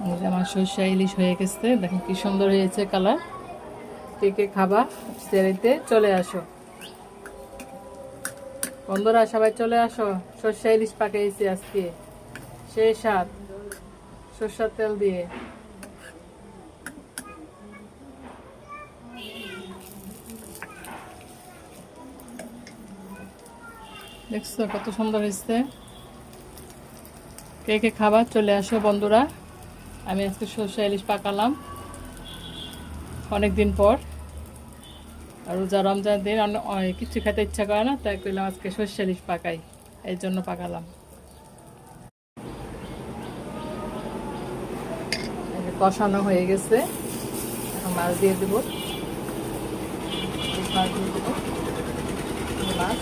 এই যে আমার সরষে ইলিশ হয়ে গেছে, দেখেন কি সুন্দর হয়েছে কালার। কে কে খাবা সেরিতে চলে আসো বন্ধুরা, সবাই চলে আসো। সরষে ইলিশ পাকাইছি আজকে, সেই স্বাদ সরষের তেল দিয়ে। দেখছো কত সুন্দর হয়েছে। কে কে খাবার চলে আসো বন্ধুরা। আমি আজকে সরষে ইলিশ পাকালাম অনেক দিন পর। আর রোজা রমজান দিন কিছু খেতে ইচ্ছা করে না, তাই কইলাম আজকে সরষে ইলিশ পাকাই, এই জন্য পাকালাম। কষানো হয়ে গেছে, এখন মাছ দিয়ে দেবো। মাছ দিয়ে দেবো, মাছ।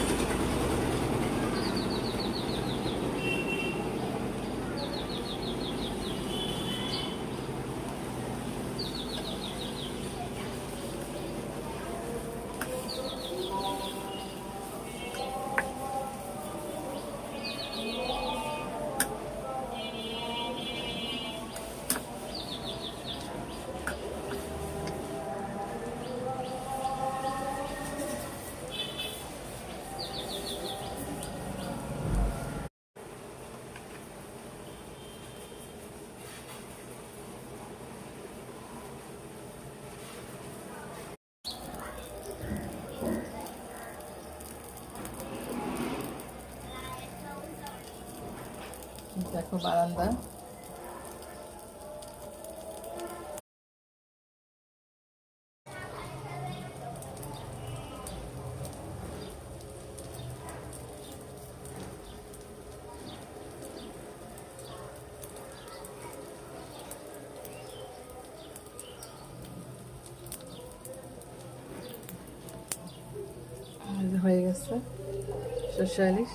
দেখো বারান্দা। হয়ে গেছে সরষে ইলিশ।